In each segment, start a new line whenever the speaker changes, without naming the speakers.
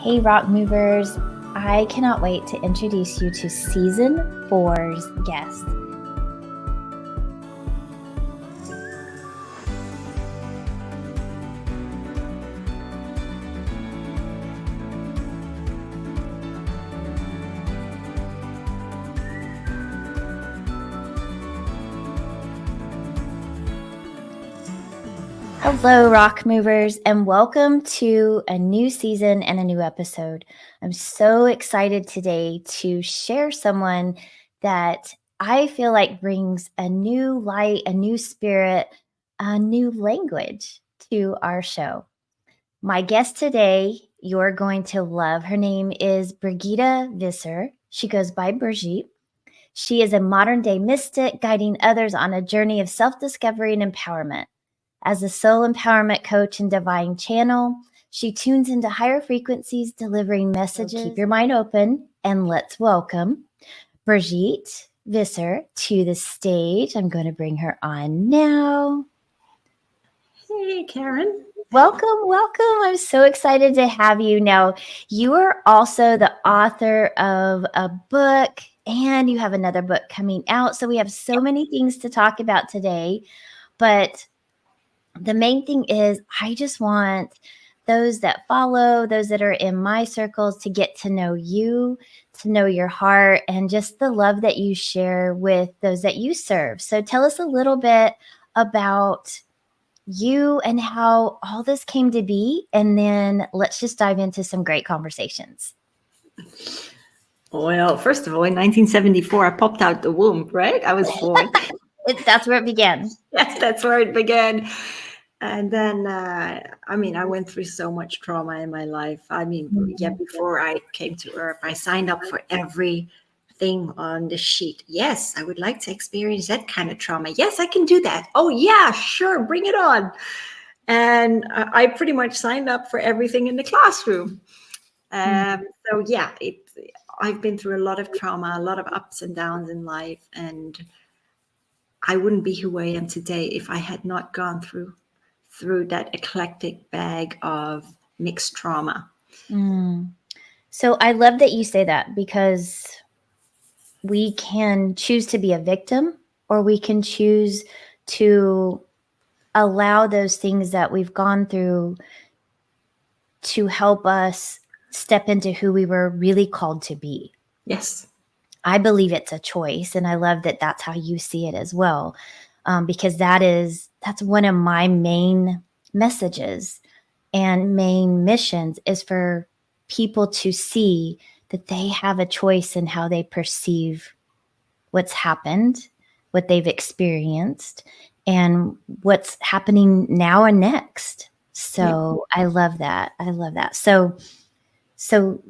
Hey, Rock Movers. I cannot wait to introduce you to Season 4's guest. Hello, Rock Movers, and welcome to a new season and a new episode. I'm so excited today to share someone that I feel like brings a new light, a new spirit, a new language to our show. My guest today, you're going to love. Her name is Birgitta Visser. She goes by Birgitte. She is a modern day mystic guiding others on a journey of self-discovery and empowerment. As a soul empowerment coach and divine channel, she tunes into higher frequencies, delivering messages. So keep your mind open and let's welcome Birgitta Visser to the stage. I'm going to bring her on now.
Hey, Karen.
Welcome. I'm so excited to have you. Now, you are also the author of a book and you have another book coming out. So we have so many things to talk about today, but the main thing is I just want those that follow, those that are in my circles to get to know you, to know your heart, and just the love that you share with those that you serve. So tell us a little bit about you and how all this came to be, and then let's just dive into some great conversations.
Well, first of all, in 1974, I popped out the womb, right? I was born.
That's where it began.
Yes, that's where it began. And then, I went through so much trauma in my life. Before I came to Earth, I signed up for everything on the sheet. Yes, I would like to experience that kind of trauma. Yes, I can do that. Oh, yeah, sure, bring it on. And I pretty much signed up for everything in the classroom. I've been through a lot of trauma, a lot of ups and downs in life. And I wouldn't be who I am today if I had not gone through that eclectic bag of mixed trauma.
So I love that you say that, because we can choose to be a victim or we can choose to allow those things that we've gone through to help us step into who we were really called to be.
Yes.
I believe it's a choice, and I love that that's how you see it as well, because that's one of my main messages and main missions is for people to see that they have a choice in how they perceive what's happened, what they've experienced, and what's happening now and next. So I love that. So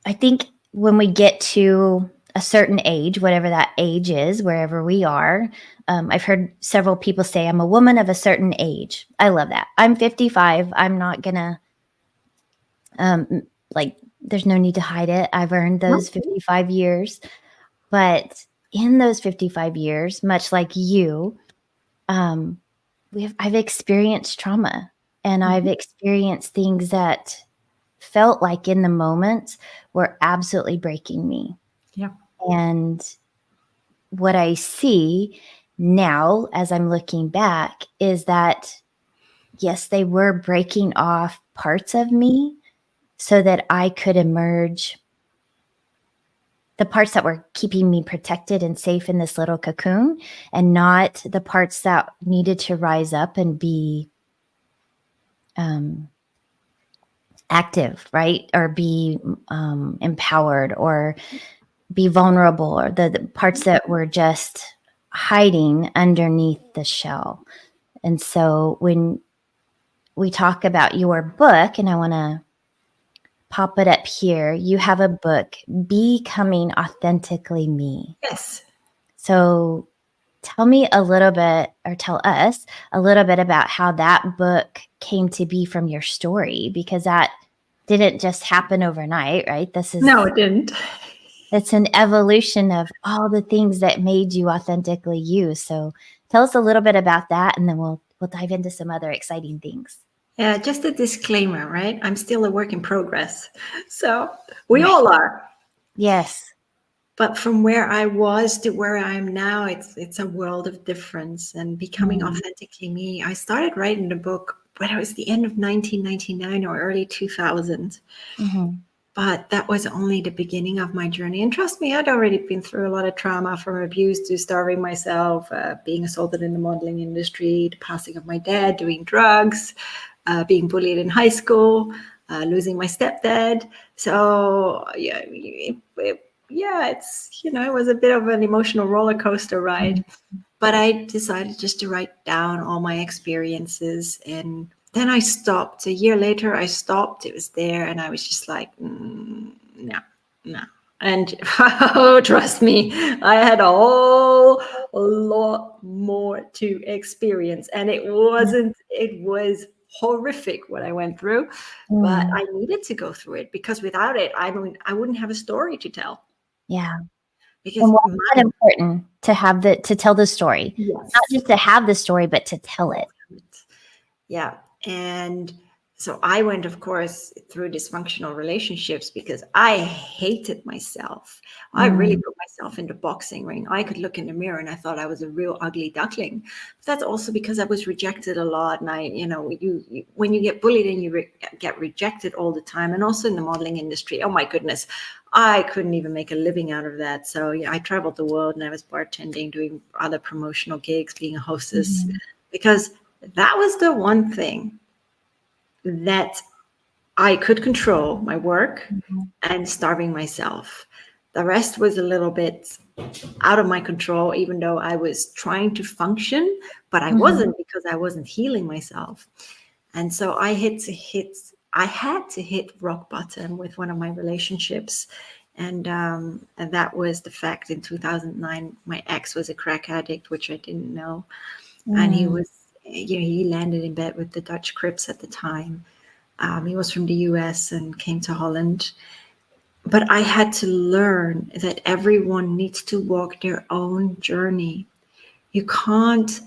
I think when we get to a certain age, whatever that age is, wherever we are, I've heard several people say, I'm a woman of a certain age. I love that. I'm 55. I'm not gonna, there's no need to hide it. I've earned those 55 years. But in those 55 years, much like you, I've experienced trauma, and I've experienced things that felt like in the moment were absolutely breaking me.
Yeah.
And what I see now as I'm looking back is that, yes, they were breaking off parts of me so that I could emerge the parts that were keeping me protected and safe in this little cocoon, and not the parts that needed to rise up and be active, right? Or be empowered, or be vulnerable, or the parts that were just hiding underneath the shell. And so when we talk about your book, and I want to pop it up here, you have a book, BE-com-ing Authentically Me.
Yes.
So tell me a little bit, or tell us a little bit about how that book came to be from your story, because that didn't just happen overnight, right?
No, it didn't.
It's an evolution of all the things that made you authentically you. So tell us a little bit about that, and then we'll dive into some other exciting things.
Yeah, just a disclaimer, right? I'm still a work in progress. So we all are.
Yes.
But from where I was to where I am now, it's a world of difference. And becoming
Mm.
authentically me, I started writing the book when it was the end of 1999 or early 2000.
Mm-hmm.
But that was only the beginning of my journey. And trust me, I'd already been through a lot of trauma, from abuse to starving myself, being assaulted in the modeling industry, the passing of my dad, doing drugs, being bullied in high school, losing my stepdad. So yeah, it's, it was a bit of an emotional roller coaster ride. But I decided just to write down all my experiences, and then I stopped. A year later, I stopped. It was there, and I was just like, no, no. And oh, trust me, I had a whole lot more to experience, and it wasn't. It was horrific what I went through, but
Mm.
I needed to go through it, because without it, I wouldn't have a story to tell.
Yeah.
Because
And why is
my
that important to tell the story? Not
yes,
just to have the story, but to tell it.
yeah. And so I went, of course, through dysfunctional relationships because I hated myself. I really
Mm.
put myself in the boxing ring. I could look in the mirror and I thought I was a real ugly duckling. But that's also because I was rejected a lot. And when you get bullied and you get rejected all the time, and also in the modeling industry, oh my goodness, I couldn't even make a living out of that. So yeah, I traveled the world and I was bartending, doing other promotional gigs, being a hostess,
Mhm.
because that was the one thing that I could control: my work
Mhm.
and starving myself. The rest was a little bit out of my control, even though I was trying to function, but I
Mhm.
wasn't, because I wasn't healing myself. And so I had to hit rock bottom with one of my relationships. And that was the fact. In 2009, my ex was a crack addict, which I didn't know. And
Mm.
he landed in bed with the Dutch Crips at the time. He was from the US and came to Holland. But I had to learn that everyone needs to walk their own journey. You can't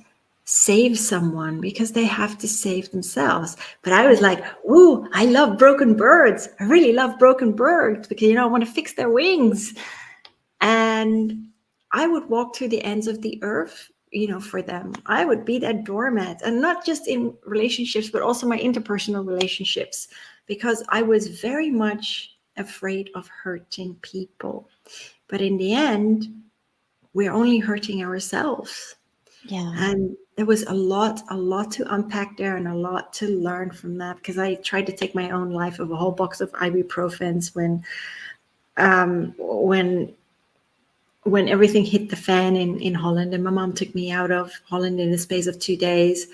save someone because they have to save themselves. But I was like, ooh, I love broken birds. I really love broken birds because, I want to fix their wings. And I would walk to the ends of the earth, for them. I would be that doormat, and not just in relationships, but also my interpersonal relationships, because I was very much afraid of hurting people. But in the end, we're only hurting ourselves.
Yeah.
And there was a lot to unpack there, and a lot to learn from that, because I tried to take my own life of a whole box of ibuprofens when everything hit the fan in Holland, and my mom took me out of Holland in the space of 2 days.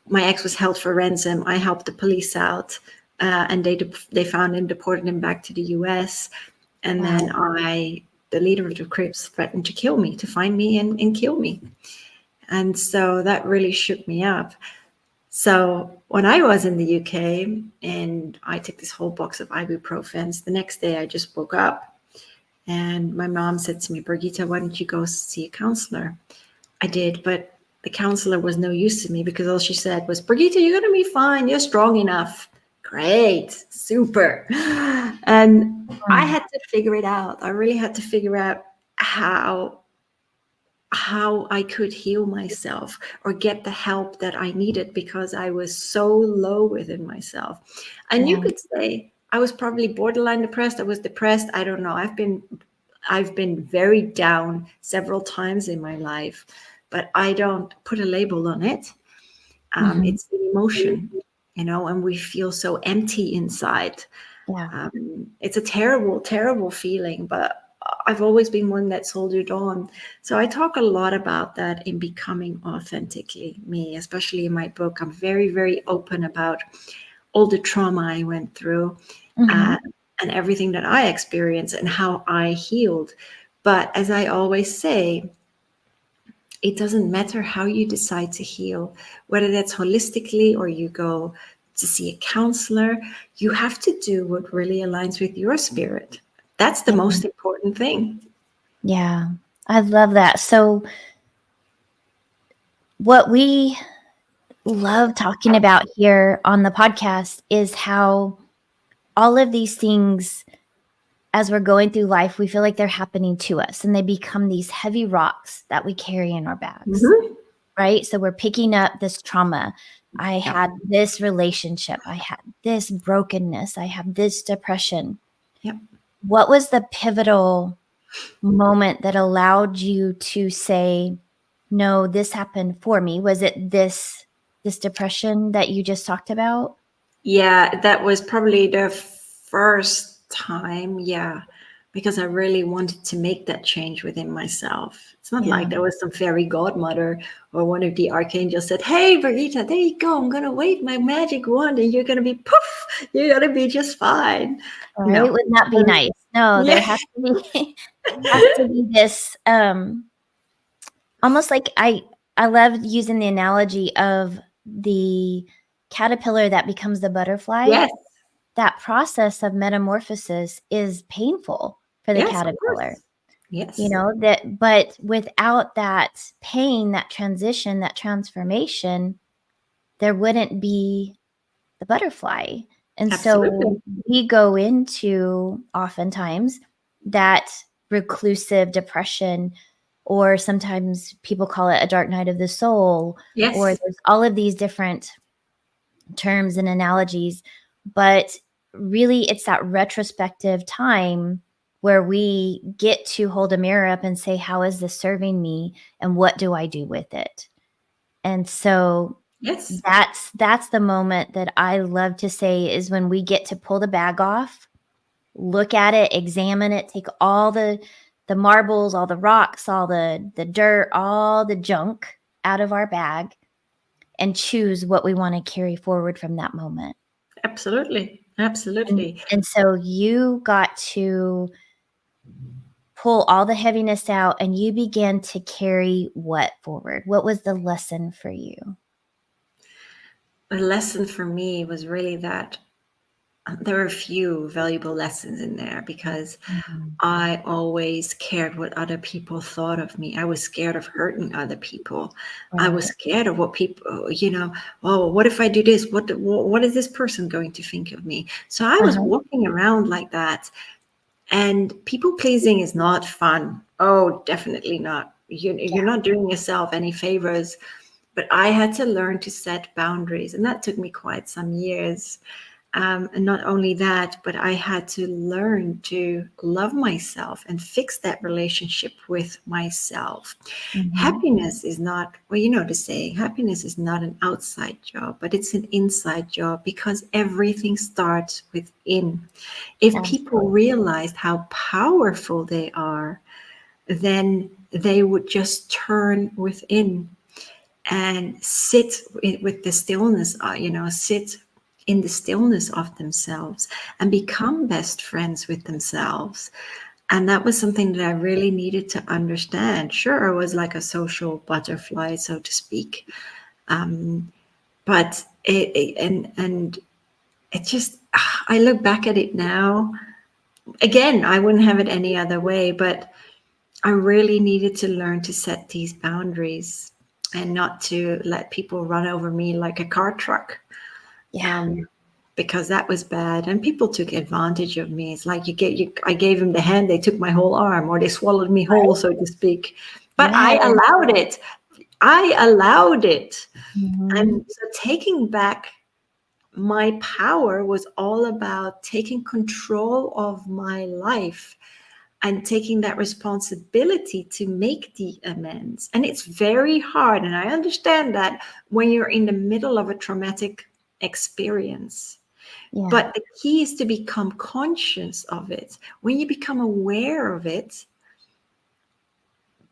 My ex was held for ransom. I helped the police out, and they found him, deported him back to the US. And
Wow.
then the leader of the Crips threatened to kill me, to find me and kill me. And so that really shook me up. So when I was in the UK and I took this whole box of ibuprofens, the next day I just woke up. And my mom said to me, Birgitta, why don't you go see a counselor? I did, but the counselor was no use to me, because all she said was, Birgitta, you're going to be fine. You're strong enough. Great. Super. And I
Mm.
had to figure it out. I really had to figure out how I could heal myself or get the help that I needed, because I was so low within myself. And you
Yeah.
could say I was probably borderline depressed. I was depressed. I don't know. I've been very down several times in my life, but I don't put a label on it.
Mhm.
It's an emotion, and we feel so empty inside.
Yeah.
It's a terrible, terrible feeling, but I've always been one that soldiered on. So I talk a lot about that in Becoming Authentically Me, especially in my book. I'm very, very open about all the trauma I went through, uh,
Mhm.
and everything that I experienced and how I healed. But as I always say, it doesn't matter how you decide to heal, whether that's holistically or you go to see a counselor. You have to do what really aligns with your spirit. That's the
Yeah.
most important thing.
Yeah. I love that. So what we love talking about here on the podcast is how all of these things, as we're going through life, we feel like they're happening to us and they become these heavy rocks that we carry in our bags, right? So we're picking up this trauma. I
Yep.
had this relationship. I had this brokenness. I have this depression.
Yep.
What was the pivotal moment that allowed you to say, no, this happened for me? Was it this depression that you just talked about?
Yeah, that was probably the first time, yeah, because I really wanted to make that change within myself. It's not
Yeah.
like there was some fairy godmother or one of the archangels said, "Hey, Birgitta, there you go. I'm going to wave my magic wand and you're going to be poof, you're going to be just fine."
All right.
No.
Wouldn't that be nice? No, there
Yeah.
has to be has to be this almost like I love using the analogy of the caterpillar that becomes the butterfly.
Yes.
That process of metamorphosis is painful for the
Yes, of
caterpillar.
course. Yes.
You know, that, but without that pain, that transition, that transformation, there wouldn't be the butterfly. And so
Absolutely.
we go into oftentimes that reclusive depression, or sometimes people call it a dark night of the soul, or
Yes.
there's all of these different terms and analogies. But really, it's that retrospective time where we get to hold a mirror up and say, how is this serving me? And what do I do with it? And so
Yes.
that's the moment that I love to say is when we get to pull the bag off, look at it, examine it, take all the marbles, all the rocks, all the dirt, all the junk out of our bag and choose what we want to carry forward from that moment.
Absolutely. Absolutely.
And so you got to pull all the heaviness out and you began to carry what forward? What was the lesson for you?
A lesson for me was really that there are a few valuable lessons in there because I always cared what other people thought of me. I was scared of hurting other people. I was scared of what people, oh, what if I do this? What is this person going to think of me? So I was walking around like that. And people pleasing is not fun. Oh, definitely not. You're not doing yourself any favors. But I had to learn to set boundaries. And that took me quite some years. And not only that, but I had to learn to love myself and fix that relationship with myself. Happiness is not, well, you know the saying, happiness is not an outside job, but it's an inside job because everything starts within. If people realized how powerful they are, then they would just turn within and sit with the stillness, sit in the stillness of themselves and become best friends with themselves. And that was something that I really needed to understand. Sure, I was like a social butterfly, so to speak. But it just, I look back at it now. Again, I wouldn't have it any other way, but I really needed to learn to set these boundaries and not to let people run over me like a car truck. Because that was bad, and people took advantage of me. It's like I gave them the hand, they took my whole arm, or they swallowed me whole, so to speak. But I allowed it. And so taking back my power was all about taking control of my life and taking that responsibility to make the amends. And it's very hard. And I understand that when you're in the middle of a traumatic experience. But the key is to become conscious of it. When you become aware of it,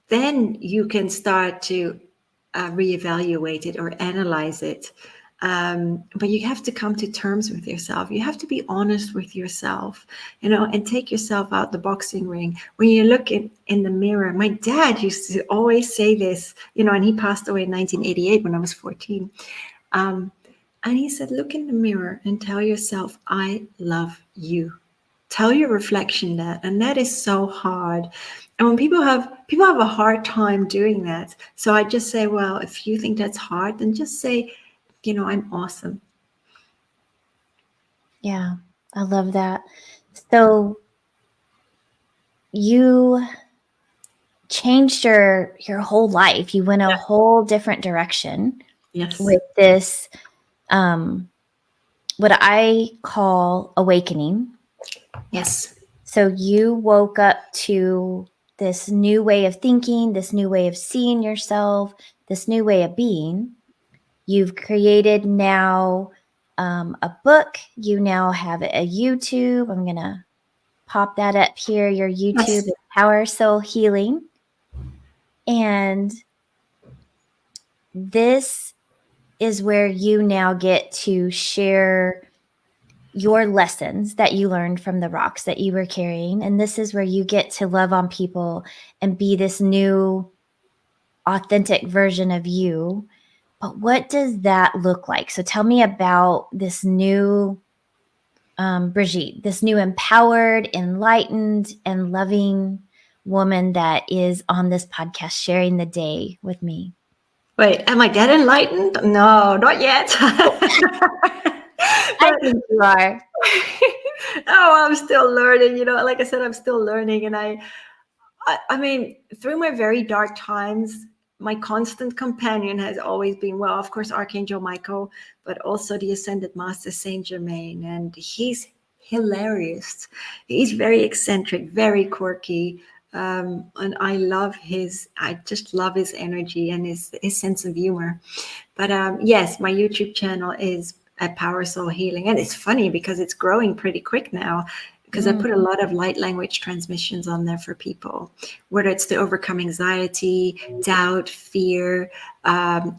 then you can start to reevaluate it or analyze it. But you have to come to terms with yourself. You have to be honest with yourself, and take yourself out the boxing ring. When you look in the mirror, my dad used to always say this, and he passed away in 1988 when I was 14. And he said, look in the mirror and tell yourself, I love you. Tell your reflection that. And that is so hard. And when people have a hard time doing that. So I just say, well, if you think that's hard, then just say, I'm awesome.
Yeah, I love that. So you changed your whole life. You went a whole different direction
Yes.
with this what I call awakening.
Yes.
So you woke up to this new way of thinking, this new way of seeing yourself, this new way of being. You've created now a book. You now have a YouTube. I'm going to pop that up here. Your YouTube is Power Soul Healing. And this is where you now get to share your lessons that you learned from the rocks that you were carrying. And this is where you get to love on people and be this new, authentic version of you. But what does that look like? So tell me about this new Brigitte, this new empowered, enlightened, and loving woman that is on this podcast sharing the day with me.
Wait, am I that enlightened? No, not yet.
I think you are.
Oh, I'm still learning. Like I said, I'm still learning. And I mean, through my very dark times, my constant companion has always been, well, of course, Archangel Michael, but also the Ascended Master Saint Germain. And he's hilarious. He's very eccentric, very quirky. And I just love his energy and his sense of humor. But yes, my YouTube channel is at Power Soul Healing. And it's funny because it's growing pretty quick now, because I put a lot of light language transmissions on there for people, whether it's to overcome anxiety, doubt, fear,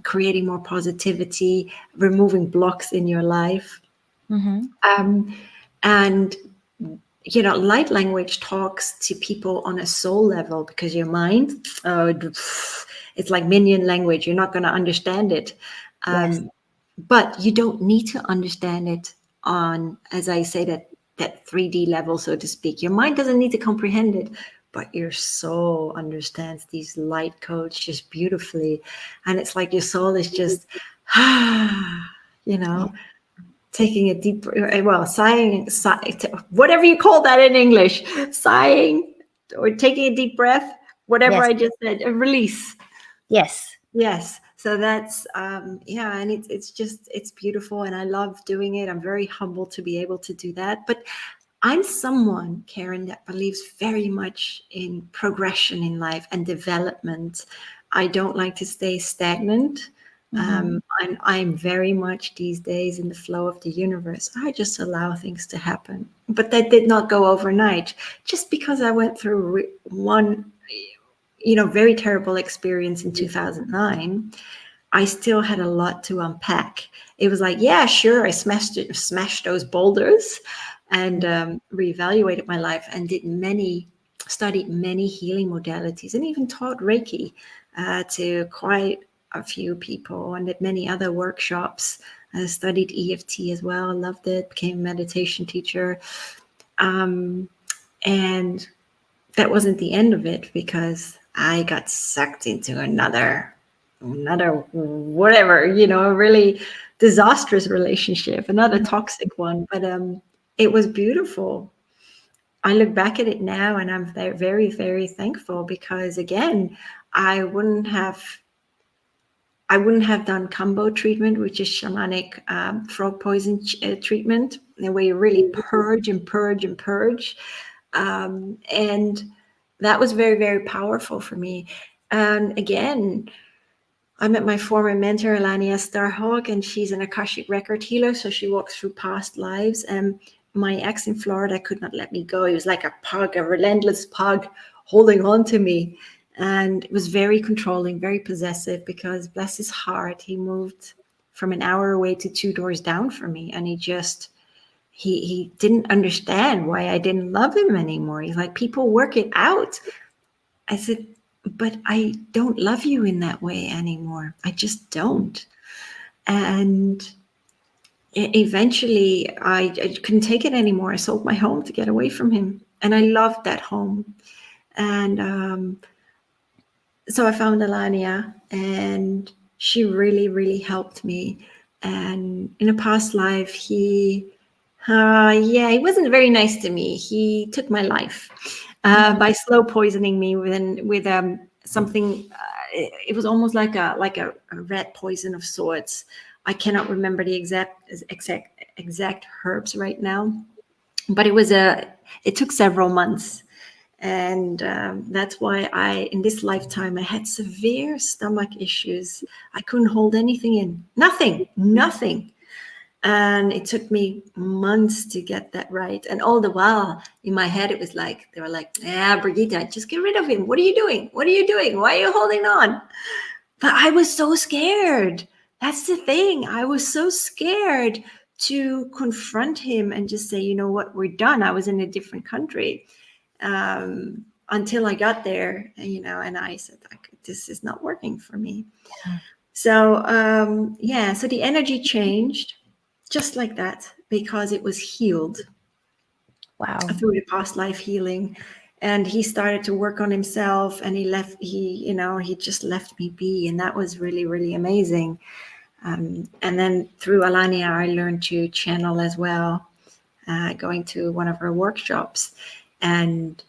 creating more positivity, removing blocks in your life. And light language talks to people on a soul level, because your mind, it's like minion language. You're not going to understand it.
Yes.
But you don't need to understand it on, as I say, that 3D level, so to speak. Your mind doesn't need to comprehend it, but your soul understands these light codes just beautifully. And it's like your soul is just, taking a deep, well, sighing, whatever you call that in English, sighing or taking a deep breath, whatever
Yes.
I just said, a release.
Yes.
Yes. So that's, and it's beautiful, and I love doing it. I'm very humbled to be able to do that. But I'm someone, Karen, that believes very much in progression in life and development. I don't like to stay stagnant. I'm very much these days in the flow of the universe. I just allow things to happen. But that did not go overnight. Just because I went through one, very terrible experience in 2009, I still had a lot to unpack. It was like, yeah, sure, I smashed those boulders and reevaluated my life and studied many healing modalities, and even taught Reiki to quite a few people, and did many other workshops. I studied EFT as well, loved it, became a meditation teacher. And that wasn't the end of it, because I got sucked into another whatever, a really disastrous relationship, another toxic one. But it was beautiful. I look back at it now and I'm very, very thankful, because again, I wouldn't have done Kambo treatment, which is shamanic frog poison treatment, where you really purge and purge and purge. And that was very, very powerful for me. And again, I met my former mentor, Alania Starhawk, and she's an Akashic record healer. So she walks through past lives. And my ex in Florida could not let me go. He was like a pug, a relentless pug holding on to me. And it was very controlling, very possessive, because bless his heart, he moved from an hour away to 2 doors down from me. And he didn't understand why I didn't love him anymore. He's like, people work it out. I said, but I don't love you in that way anymore. I just don't. And eventually I couldn't take it anymore. I sold my home to get away from him. And I loved that home. And so I found Alania, and she really, really helped me. And in a past life, he wasn't very nice to me. He took my life by slow poisoning me with something. It was almost like a red poison of sorts. I cannot remember the exact herbs right now, but it took several months. And that's why in this lifetime, I had severe stomach issues. I couldn't hold anything in, nothing. And it took me months to get that right. And all the while in my head, it was like, they were like, Birgitta, just get rid of him. What are you doing? What are you doing? Why are you holding on? But I was so scared. That's the thing. I was so scared to confront him and just say, you know what, we're done. I was in a different country. Until I got there, and I said, this is not working for me.
Yeah.
So the energy changed just like that because it was healed.
Wow.
Through the past life healing. And he started to work on himself, and he just left me be. And that was really, really amazing. And then through Alania, I learned to channel as well, going to one of her workshops. And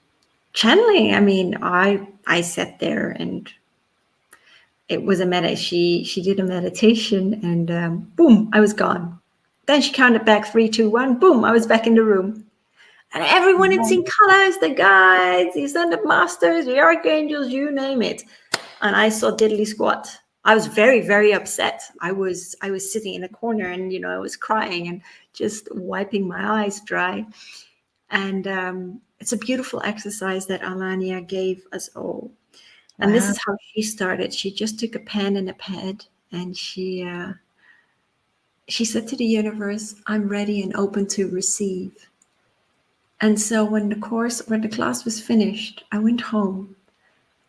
channeling, I sat there, and it was she did a meditation, and boom, I was gone. Then she counted back 3, 2, 1, boom, I was back in the room. And everyone had seen colors, the guides, the ascended masters, the archangels, you name it. And I saw diddly squat. I was very, very upset. I was sitting in a corner, and I was crying and just wiping my eyes dry. And it's a beautiful exercise that Alania gave us all. And this is how she started. She just took a pen and a pad, and she said to the universe, I'm ready and open to receive. And so when the class was finished, I went home.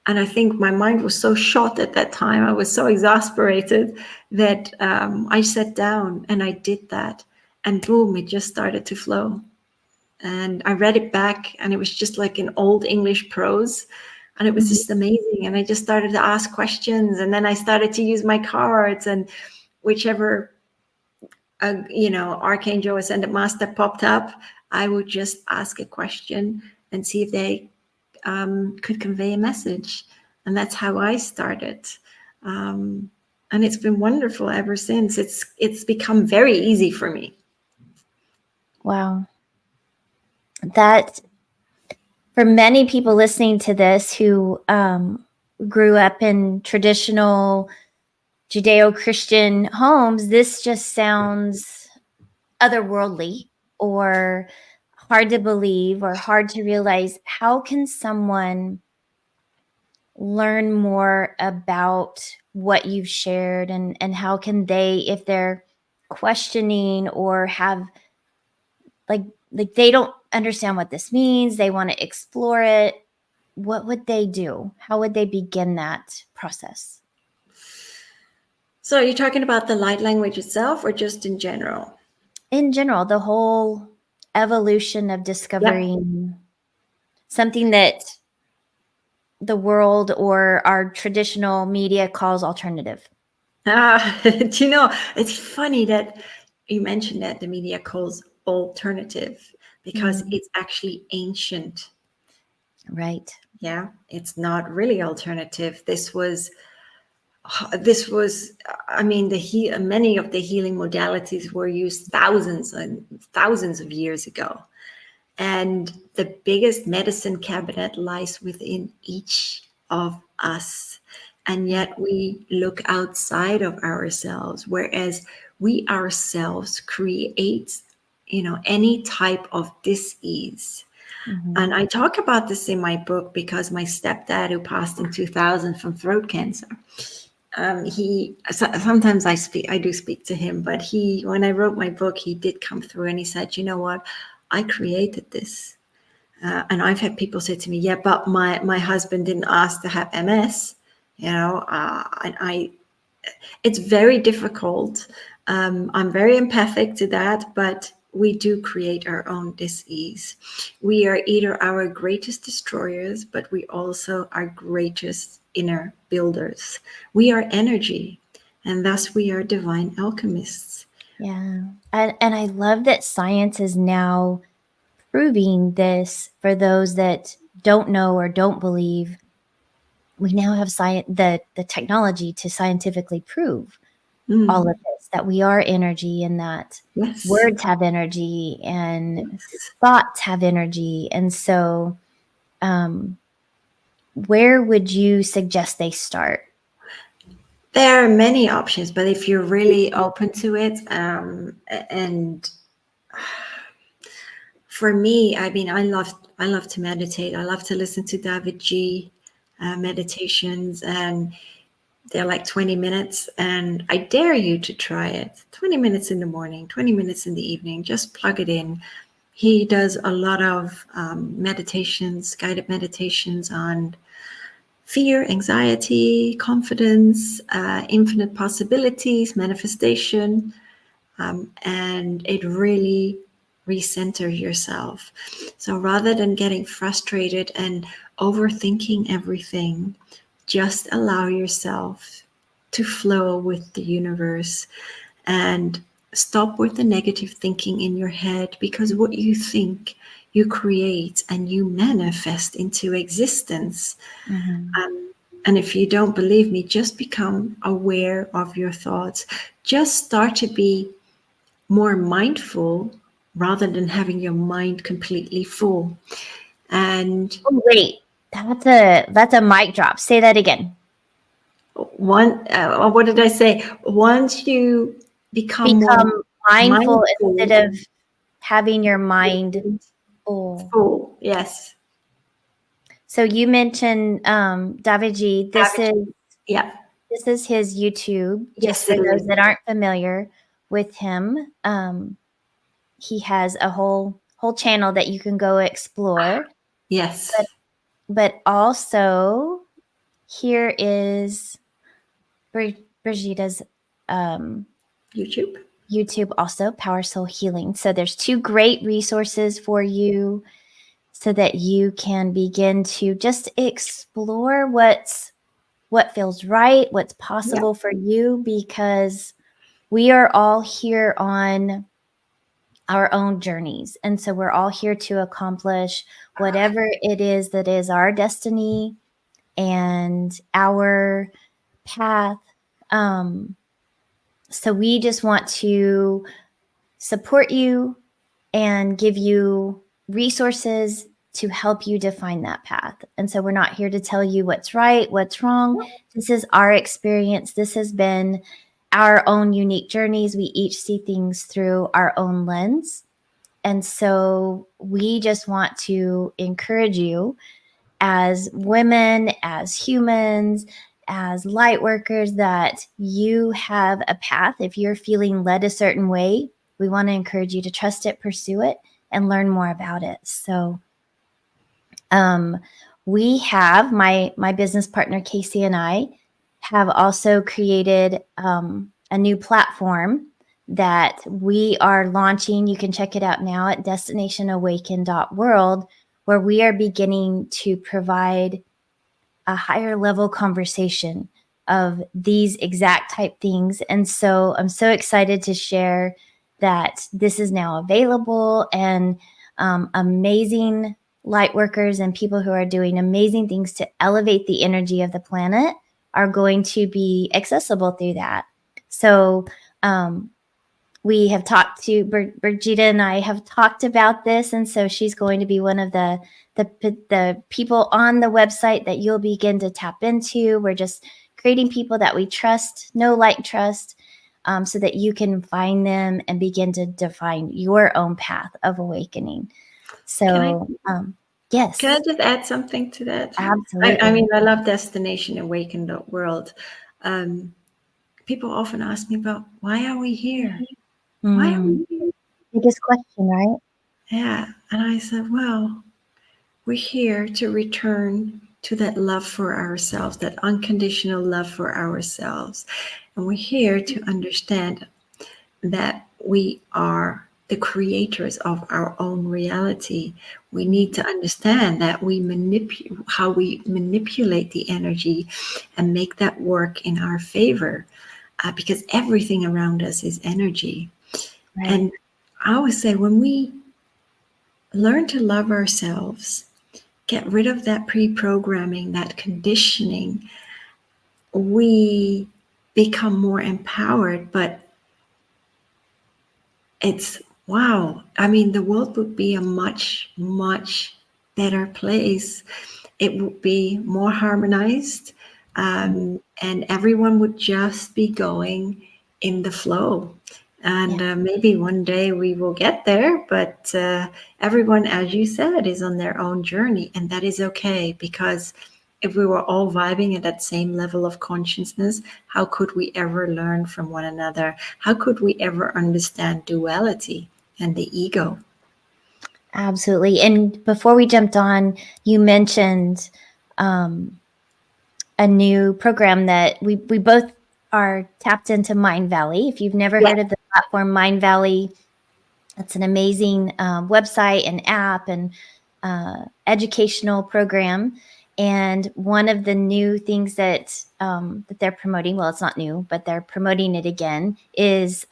And I think my mind was so shot at that time. I was so exasperated that I sat down and I did that. And boom, it just started to flow. And I read it back, and it was just like an old English prose. And it was just amazing. And I just started to ask questions. And then I started to use my cards, and whichever, Archangel Ascended Master popped up, I would just ask a question and see if they could convey a message. And that's how I started. And it's been wonderful ever since. It's become very easy for me.
Wow. That, for many people listening to this who grew up in traditional Judeo-Christian homes, this just sounds otherworldly or hard to believe or hard to realize. How can someone learn more about what you've shared, and how can they, if they're questioning or have like they don't understand what this means, they want to explore it, what would they do? How would they begin that process?
So you're talking about the light language itself, or just in general?
In general, the whole evolution of discovering something that the world or our traditional media calls alternative.
It's funny that you mentioned that the media calls alternative, because it's actually ancient.
Right.
Yeah, it's not really alternative. This was, many of the healing modalities were used thousands and thousands of years ago. And the biggest medicine cabinet lies within each of us. And yet we look outside of ourselves, whereas we ourselves create, any type of dis-ease. And I talk about this in my book because my stepdad, who passed in 2000 from throat cancer, sometimes I do speak to him, but when I wrote my book, he did come through and he said, you know what, I created this. And I've had people say to me, yeah, but my husband didn't ask to have MS, it's very difficult. I'm very empathic to that, but we do create our own dis-ease. We are either our greatest destroyers, but we also are greatest inner builders. We are energy. And thus we are divine alchemists.
Yeah. And I love that science is now proving this for those that don't know or don't believe. We now have the technology to scientifically prove all of this, that we are energy and that
Yes.
words have energy and
Yes.
thoughts have energy. And so, where would you suggest they start?
There are many options, but if you're really open to it, and for me, I mean, I love to meditate. I love to listen to David G. Meditations, and they're like 20 minutes. And I dare you to try it. 20 minutes in the morning, 20 minutes in the evening. Just plug it in. He does a lot of meditations, guided meditations on fear, anxiety, confidence, infinite possibilities, manifestation, and it really recenter yourself. So rather than getting frustrated and overthinking everything, just allow yourself to flow with the universe and stop with the negative thinking in your head, because what you think you create and you manifest into existence.
Mm-hmm.
And if you don't believe me, just become aware of your thoughts. Just start to be more mindful rather than having your mind completely full. And
Oh, wait, that's a mic drop. Say that again.
what did I say? Once you become more
Become mindful
mindful,
instead of having your mind full.
full, yes.
So you mentioned David G.
Yeah,
This is his YouTube. Just
yes,
for
it
those
is.
that aren't familiar with him, he has a whole channel that you can go explore. But
Yes,
but also here is Brigitta's um,
YouTube.
YouTube, also Power Soul Healing. So there's two great resources for you so that you can begin to just explore what feels right, what's
Yeah,
possible for you, because we are all here on our own journeys. And so we're all here to accomplish whatever it is that is our destiny and our path. Um, so we just want to support you and give you resources to help you define that path. And so we're not here to tell you what's right, what's wrong. This is our experience. This has been our own unique journeys. We each see things through our own lens. And so we just want to encourage you as women, as humans, as light workers, that you have a path. If you're feeling led a certain way, we want to encourage you to trust it, pursue it, and learn more about it. So, we have my business partner Casey and I have also created a new platform that we are launching. You can check it out now at destinationawaken.world, where we are beginning to provide a higher level conversation of these exact type things. And so I'm so excited to share that this is now available, and amazing light workers and people who are doing amazing things to elevate the energy of the planet are going to be accessible through that. So, we have talked to Birgitta and I have talked about this, and so she's going to be one of the people on the website that you'll begin to tap into. We're just creating people that we trust, know, like, trust, so that you can find them and begin to define your own path of awakening.
Can I
So, yes,
can I just add something to that? I
absolutely.
mean, I love Destination Awaken the World. Um, People often ask me about why are we here? Why are
Mm,
we here?
biggest question, right?
Yeah, and I said, well, we're here to return to that love for ourselves, that unconditional love for ourselves. And we're here to understand that we are the creators of our own reality. We need to understand that how we manipulate the energy and make that work in our favor. because everything around us is energy.
Right.
And I always say, when we learn to love ourselves, get rid of that pre-programming, that conditioning, we become more empowered. But it's wow. I mean, the world would be a much, much better place. It would be more harmonized, and everyone would just be going in the flow. And maybe one day we will get there, but everyone, as you said, is on their own journey, and that is okay, because if we were all vibing at that same level of consciousness, how could we ever learn from one another? How could we ever understand duality and the ego?
Absolutely. And before we jumped on, you mentioned a new program that we both are tapped into, Mind Valley. If you've never heard of the platform Mind Valley, it's an amazing website and app and educational program. And one of the new things that that they're promoting, well, it's not new, but they're promoting it again, is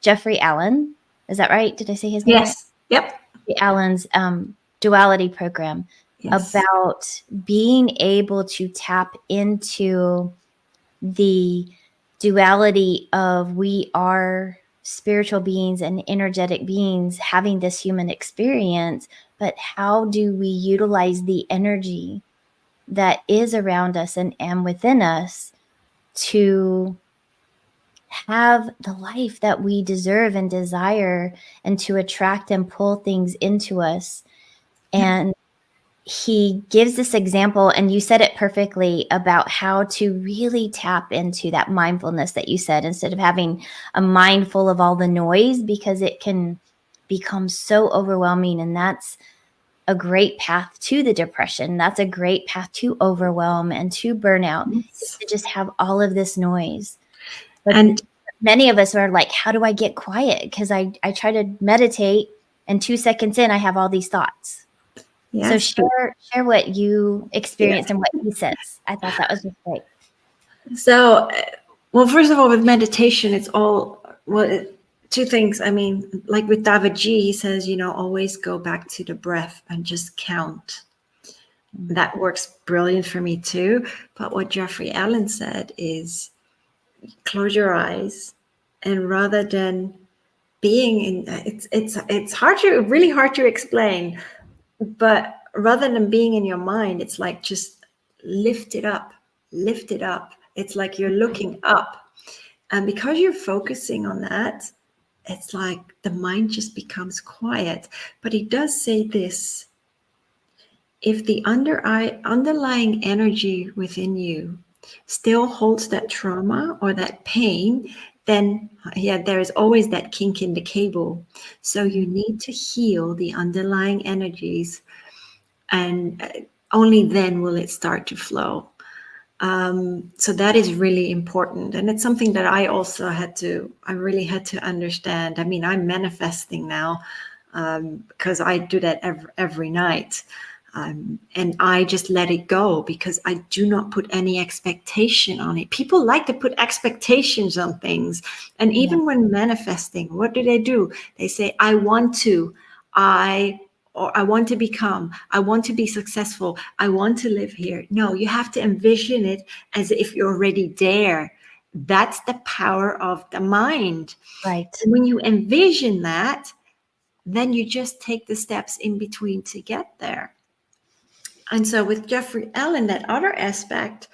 Jeffrey Allen. Is that right? Did I say his name right?
Yes. Yep.
Jeffrey Allen's duality program,
Yes.
about being able to tap into the duality of we are spiritual beings and energetic beings having this human experience, but how do we utilize the energy that is around us and within us to have the life that we deserve and desire, and to attract and pull things into us. And he gives this example, and you said it perfectly, about how to really tap into that mindfulness that you said, instead of having a mind full of all the noise, because it can become so overwhelming. And that's a great path to the depression. That's a great path to overwhelm and to burnout, is to just have all of this noise. But
And
many of us are like, how do I get quiet? Because I try to meditate, and 2 seconds in, I have all these thoughts. So
yes,
share what you experienced
yeah.
and what he says. I thought that was just great.
So, well, first of all, with meditation, it's all, well, two things. I mean, like with David G, he says, always go back to the breath and just count. That works brilliant for me too. But what Jeffrey Allen said is, close your eyes, and rather than being in, it's really hard to explain. But rather than being in your mind, it's like just lift it up, lift it up. It's like you're looking up. And because you're focusing on that, it's like the mind just becomes quiet. But he does say this: if the underlying energy within you still holds that trauma or that pain, then there is always that kink in the cable. So you need to heal the underlying energies, and only then will it start to flow. So that is really important, and it's something that I really had to understand. I mean, I'm manifesting now, because I do that every night. And I just let it go, because I do not put any expectation on it. People like to put expectations on things. And even when manifesting, what do? They say, I want to, or I want to become, I want to be successful, I want to live here. No, you have to envision it as if you're already there. That's the power of the mind.
Right.
And when you envision that, then you just take the steps in between to get there. And so with Jeffrey Allen, that other aspect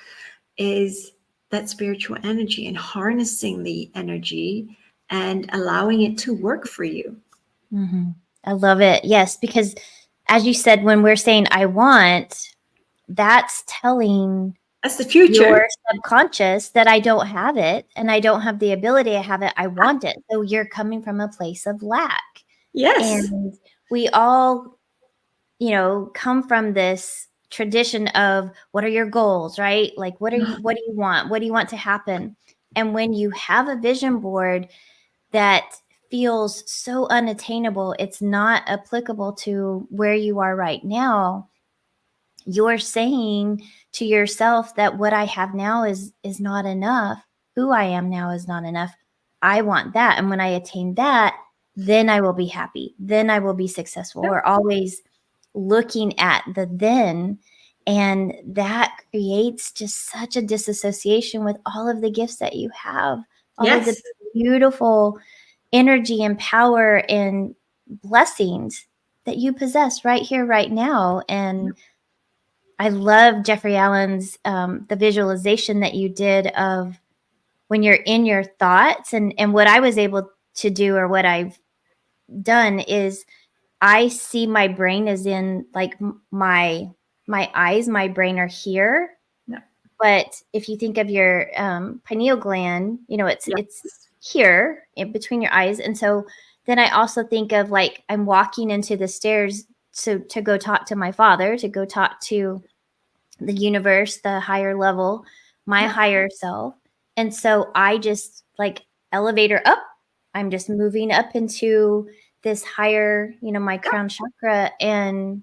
is that spiritual energy, and harnessing the energy and allowing it to work for you.
Mm-hmm. I love it. Yes, because as you said, when we're saying I want, that's telling
That's the future.
your subconscious that I don't have it, and I don't have the ability to have it. I want it. So you're coming from a place of lack.
Yes.
And we all, come from this tradition of, what are your goals, right? Like, what do you want? What do you want to happen? And when you have a vision board that feels so unattainable, it's not applicable to where you are right now, you're saying to yourself that what I have now is not enough, who I am now is not enough. I want that. And when I attain that, then I will be happy. Then I will be successful. We're always looking at the then, and that creates just such a disassociation with all of the gifts that you have, all of the
Yes.
beautiful energy and power and blessings that you possess right here, right now. And I love Jeffrey Allen's the visualization that you did of when you're in your thoughts, and what I was able to do, or what I've done, is I see my brain as in like my eyes, my brain are here.
Yeah.
But if you think of your pineal gland, it's here in between your eyes. And so then I also think of like I'm walking into the stairs to go talk to my father, to go talk to the universe, the higher level, my higher self. And so I just like elevator up. I'm just moving up into this higher, my crown chakra. And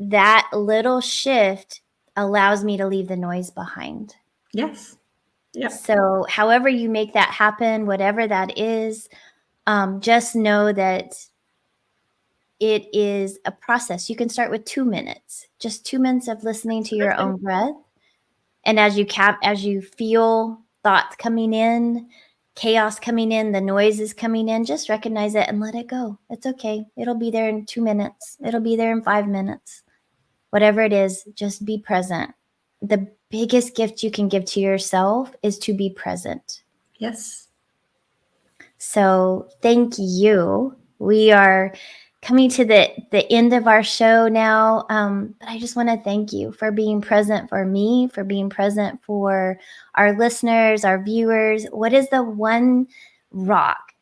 that little shift allows me to leave the noise behind.
Yes. Yeah.
So however you make that happen, whatever that is, just know that it is a process. You can start with 2 minutes, just 2 minutes of listening to your own breath. And as you feel thoughts coming in, chaos coming in, the noise is coming in, just recognize it and let it go. It's okay. It'll be there in 2 minutes. It'll be there in 5 minutes. Whatever it is, just be present. The biggest gift you can give to yourself is to be present.
Yes.
So thank you. We are coming to the end of our show now. But I just want to thank you for being present for me, for being present for our listeners, our viewers. What is the one rock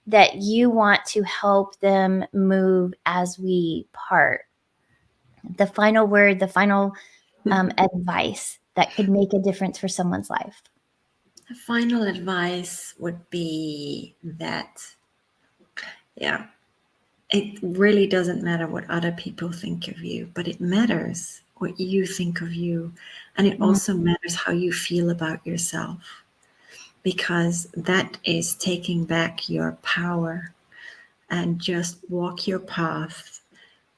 that you want to help them move as we part? The final word, the final advice that could make a difference for someone's life.
The final advice would be that, it really doesn't matter what other people think of you, but it matters what you think of you. And it also matters how you feel about yourself, because that is taking back your power. And just walk your path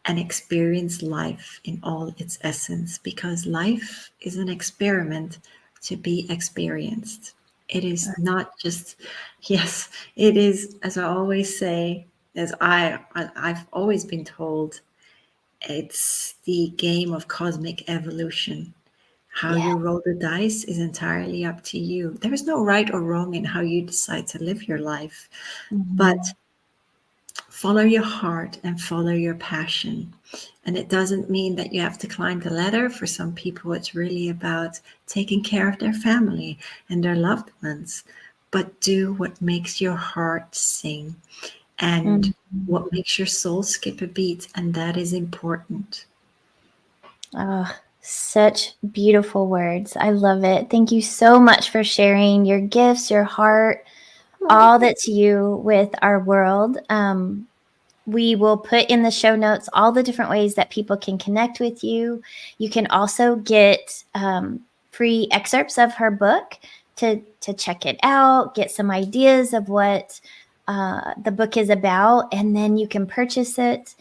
and experience life in all its essence, because life is an experiment to be experienced. It is not just, yes, it is, as I always say, as I've always been told, it's the game of cosmic evolution. How you roll the dice is entirely up to you. There is no right or wrong in how you decide to live your life, but follow your heart and follow your passion. And it doesn't mean that you have to climb the ladder. For some people, it's really about taking care of their family and their loved ones. But do what makes your heart sing and what makes your soul skip a beat. And that is important.
Oh, such beautiful words. I love it. Thank you so much for sharing your gifts, your heart, all that's you with our world. We will put in the show notes all the different ways that people can connect with you. You can also get free excerpts of her book to check it out, get some ideas of what the book is about, and then you can purchase it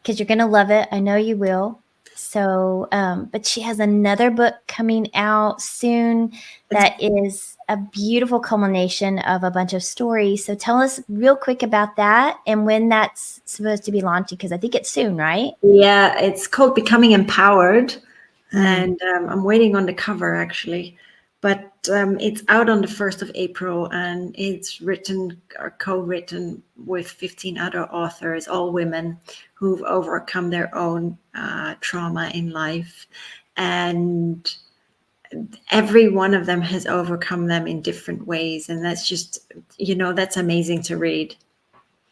because you're going to love it. I know you will. So, but she has another book coming out soon that is a beautiful culmination of a bunch of stories. So tell us real quick about that and when that's supposed to be launching, because I think it's soon, right?
Yeah, it's called Becoming Empowered. And I'm waiting on the cover, actually. But it's out on the 1st of April, and it's written or co-written with 15 other authors, all women who've overcome their own trauma in life. And every one of them has overcome them in different ways. And that's just, that's amazing to read.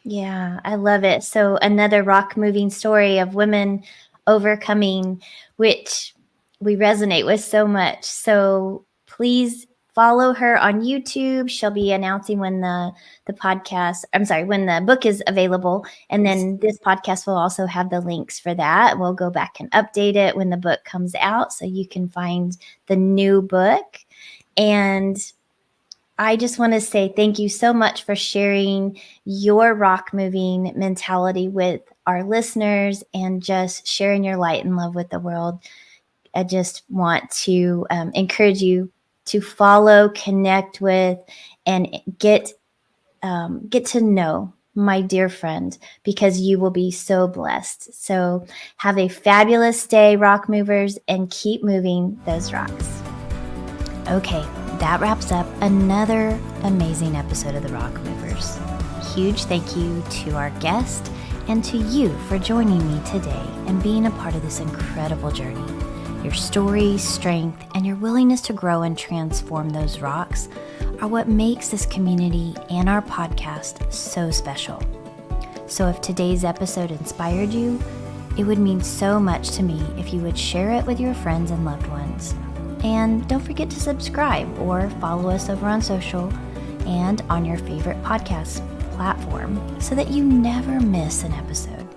Yeah, I love it. So another rock moving story of women overcoming, which we resonate with so much. So please follow her on YouTube. She'll be announcing when when the book is available. And then this podcast will also have the links for that. We'll go back and update it when the book comes out so you can find the new book. And I just want to say thank you so much for sharing your rock moving mentality with our listeners and just sharing your light and love with the world. I just want to encourage you to follow, connect with, and get to know my dear friend, because you will be so blessed. So have a fabulous day, rock movers, and keep moving those rocks. Okay, that wraps up another amazing episode of the Rock Movers. Huge thank you to our guest and to you for joining me today and being a part of this incredible journey. Your story, strength, and your willingness to grow and transform those rocks are what makes this community and our podcast so special. So if today's episode inspired you, it would mean so much to me if you would share it with your friends and loved ones. And don't forget to subscribe or follow us over on social and on your favorite podcast platform so that you never miss an episode.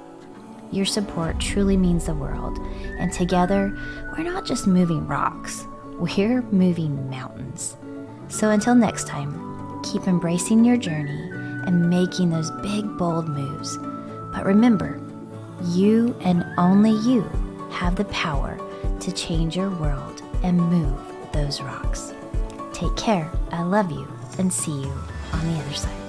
Your support truly means the world, and together, we're not just moving rocks, we're moving mountains. So until next time, keep embracing your journey and making those big, bold moves. But remember, you and only you have the power to change your world and move those rocks. Take care, I love you, and see you on the other side.